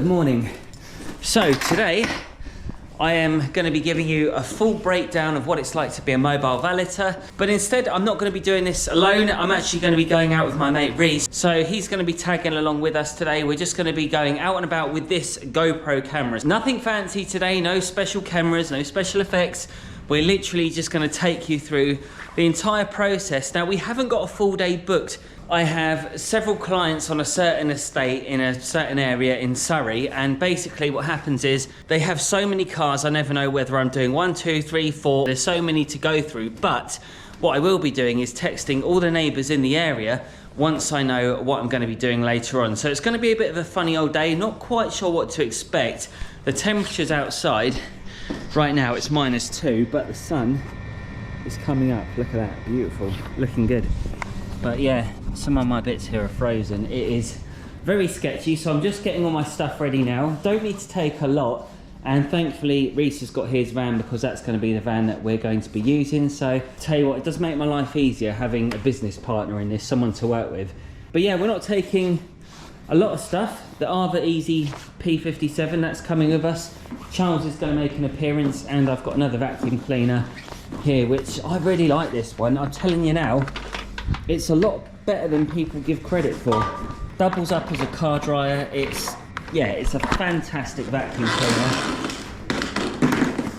Good morning. So today I am going to be giving you a full breakdown of what it's like to be a mobile valeter, but instead I'm not going to be doing this alone. I'm actually going to be going out with my mate Reese, so he's going to be tagging along with us today. We're just going to be going out and about with this GoPro cameras. Nothing fancy today, no special cameras, no special effects. We're literally just going to take you through the entire process. Now, we haven't got a full day booked. I have several clients on a certain estate in a certain area in Surrey, and basically what happens is they have so many cars, I never know whether I'm doing 1, 2, 3, 4. There's so many to go through, but what I will be doing is texting all the neighbours in the area once I know what I'm going to be doing later on. So it's going to be a bit of a funny old day, not quite sure what to expect. The temperatures outside right now, it's -2, but the sun is coming up. Look at that, beautiful, looking good. But yeah, some of my bits here are frozen. It is very sketchy, so I'm just getting all my stuff ready now. Don't need to take a lot, and thankfully Reese has got his van because that's going to be the van that we're going to be using. So tell you what, it does make my life easier having a business partner in this, someone to work with. But yeah, we're not taking a lot of stuff. The Arva Easy P57, that's coming with us. Charles is going to make an appearance, and I've got another vacuum cleaner here, which I really like this one. I'm telling you now, it's a lot better than people give credit for. Doubles up as a car dryer. It's a fantastic vacuum cleaner,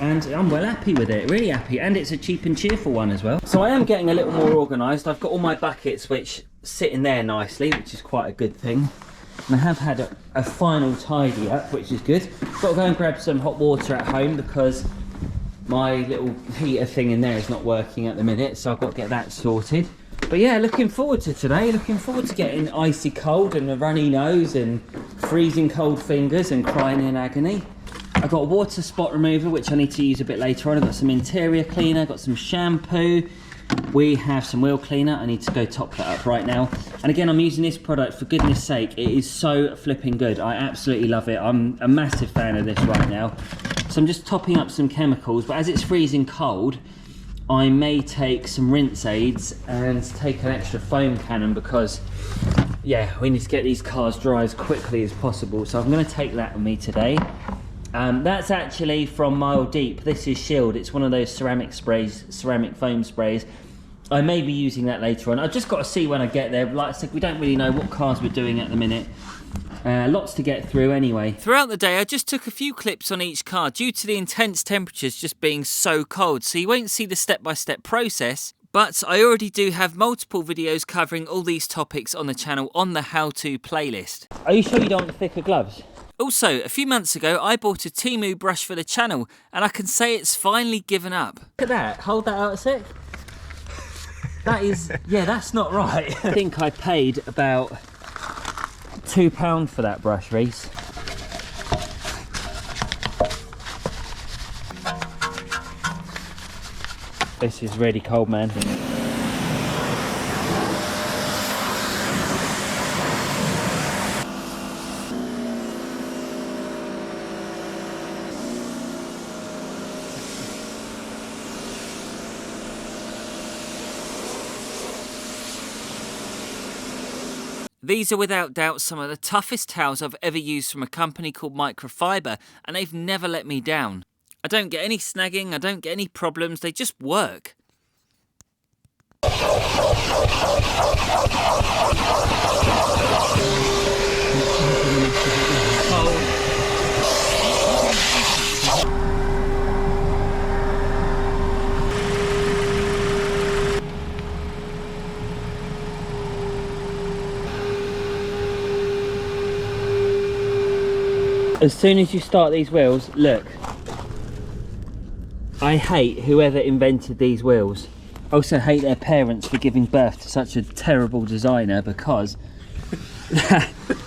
and I'm well happy with it, really happy. And it's a cheap and cheerful one as well. So I am getting a little more organised. I've got all my buckets which sit in there nicely, which is quite a good thing. And I have had a final tidy up, which is good. Got to go and grab some hot water at home because my little heater thing in there is not working at the minute, so I've got to get that sorted. But yeah, looking forward to today. Looking forward to getting icy cold and a runny nose and freezing cold fingers and crying in agony. I've got a water spot remover, which I need to use a bit later on. I've got some interior cleaner, got some shampoo. We have some wheel cleaner. I need to go top that up right now. And again, I'm using this product, for goodness sake. It is so flipping good. I absolutely love it. I'm a massive fan of this right now. So I'm just topping up some chemicals, but as it's freezing cold, I may take some rinse aids and take an extra foam cannon because, yeah, we need to get these cars dry as quickly as possible. So I'm going to take that with me today. That's actually from Mile Deep. This is Shield. It's one of those ceramic sprays, ceramic foam sprays. I may be using that later on. I've just got to see when I get there. Like I said, we don't really know what cars we're doing at the minute. Lots to get through anyway. Throughout the day, I just took a few clips on each car due to the intense temperatures just being so cold, so you won't see the step-by-step process, but I already do have multiple videos covering all these topics on the channel on the how-to playlist. Are you sure you don't want thicker gloves? Also, a few months ago, I bought a Temu brush for the channel, and I can say it's finally given up. Look at that, hold that out a sec. That is, yeah, that's not right. I think I paid about £2 for that brush, Reese. This is really cold, man. These are without doubt some of the toughest towels I've ever used from a company called Microfiber, and they've never let me down. I don't get any snagging, I don't get any problems, they just work. As soon as you start these wheels, look. I hate whoever invented these wheels. I also hate their parents for giving birth to such a terrible designer because,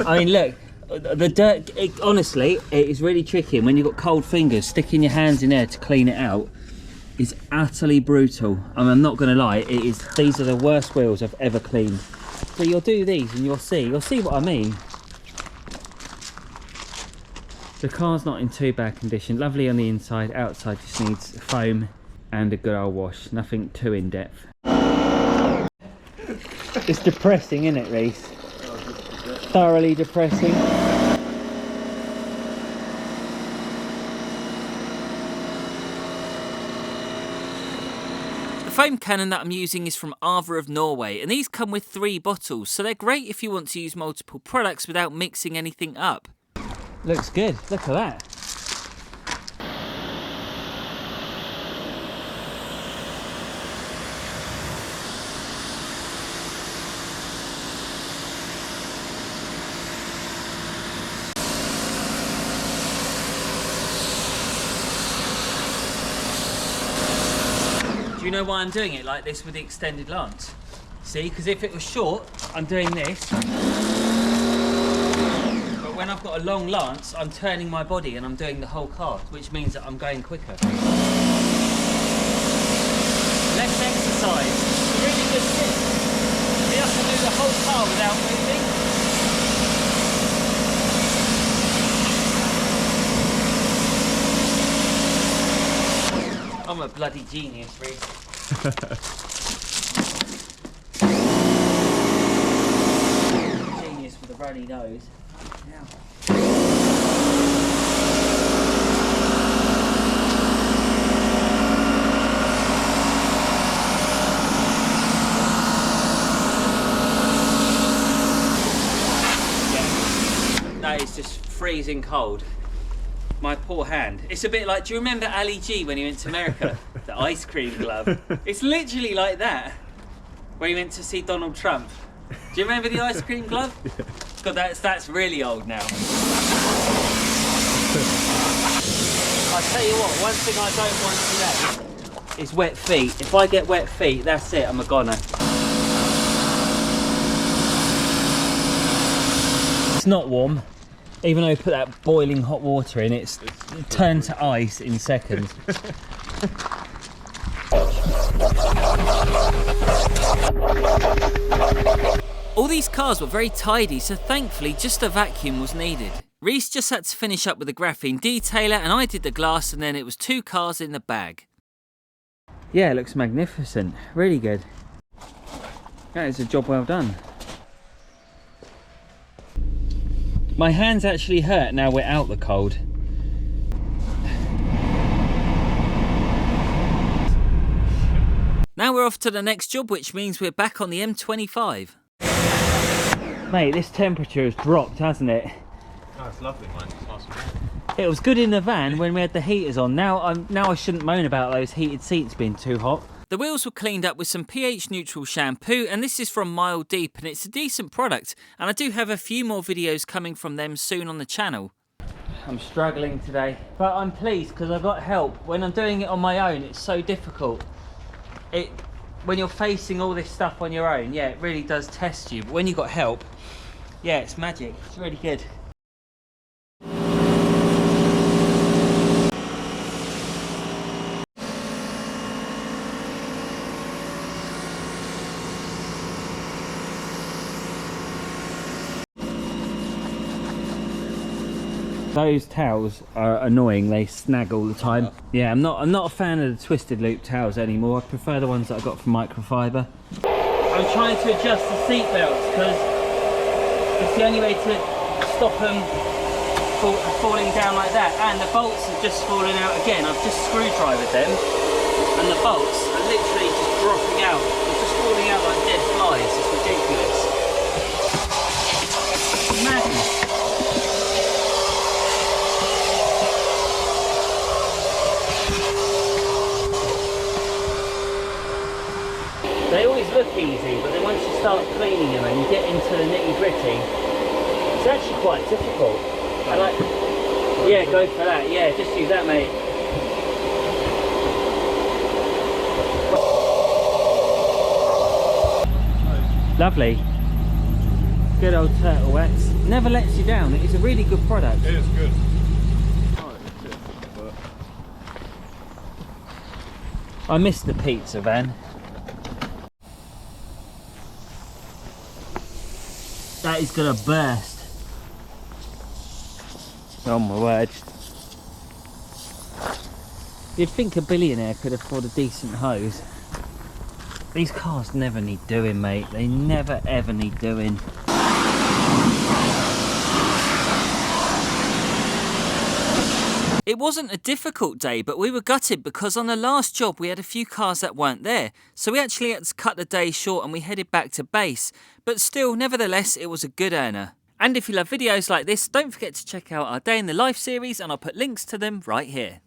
I mean, look, the dirt, honestly, it is really tricky. And when you've got cold fingers, sticking your hands in there to clean it out is utterly brutal. I mean, I'm not going to lie, these are the worst wheels I've ever cleaned. So you'll do these and you'll see what I mean. The car's not in too bad condition. Lovely on the inside. Outside just needs foam and a good old wash. Nothing too in depth. It's depressing, isn't it, Reese? Thoroughly depressing. foam cannon that I'm using is from Arva of Norway, and these come with 3 bottles, so they're great if you want to use multiple products without mixing anything up. Looks good, look at that. Do you know why I'm doing it like this with the extended lance? See, because if it was short, I'm doing this. But when I've got a long lance, I'm turning my body and I'm doing the whole car, which means that I'm going quicker. Less exercise. It's a really good tip. You have to do the whole car without moving. I'm a bloody genius, Reece. Genius with a runny nose. That is just freezing cold. My poor hand. It's a bit like, do you remember Ali G when he went to America? The ice cream glove. It's literally like that. When he went to see Donald Trump. Do you remember the ice cream glove? Yeah. God, that's really old now. I'll tell you what, one thing I don't want today is wet feet. If I get wet feet, that's it, I'm a goner. It's not warm. Even though I put that boiling hot water in, it's turned to ice in seconds. All these cars were very tidy, so thankfully just a vacuum was needed. Reece just had to finish up with the graphene detailer, and I did the glass, and then it was 2 cars in the bag. Yeah, it looks magnificent. Really good. That is a job well done. My hands actually hurt now we're out the cold. Now we're off to the next job, which means we're back on the M25. Mate, this temperature has dropped, hasn't it? Oh, it's lovely, man. It's nice and warm. It was good in the van when we had the heaters on. Now I shouldn't moan about those heated seats being too hot. The wheels were cleaned up with some pH neutral shampoo, and this is from Mile Deep, and it's a decent product, and I do have a few more videos coming from them soon on the channel. I'm struggling today, but I'm pleased because I've got help. When I'm doing it on my own, it's so difficult. When you're facing all this stuff on your own, yeah, it really does test you, but when you've got help, yeah, it's magic. It's really good. Those towels are annoying, they snag all the time. Yeah, I'm not a fan of the twisted loop towels anymore. I prefer the ones that I got from microfiber. I'm trying to adjust the seat belts because it's the only way to stop them falling down like that. And the bolts have just fallen out again. I've just screwdrivered them and the bolts are literally just dropping out. They're just falling out like dead flies. It's ridiculous. It's madness. They always look easy, but then once you start cleaning them and you get into the nitty-gritty, it's actually quite difficult. Yeah, go for that. Yeah, just use that, mate. Lovely. Good old Turtle Wax. Never lets you down. It's a really good product. It is good. I miss the pizza van. That is gonna burst. Oh my word. You'd think a billionaire could afford a decent hose. These cars never need doing, mate. They never ever need doing. It wasn't a difficult day, but we were gutted because on the last job we had a few cars that weren't there, so we actually had to cut the day short and we headed back to base. But still, nevertheless, it was a good earner. And if you love videos like this, don't forget to check out our Day in the Life series, and I'll put links to them right here.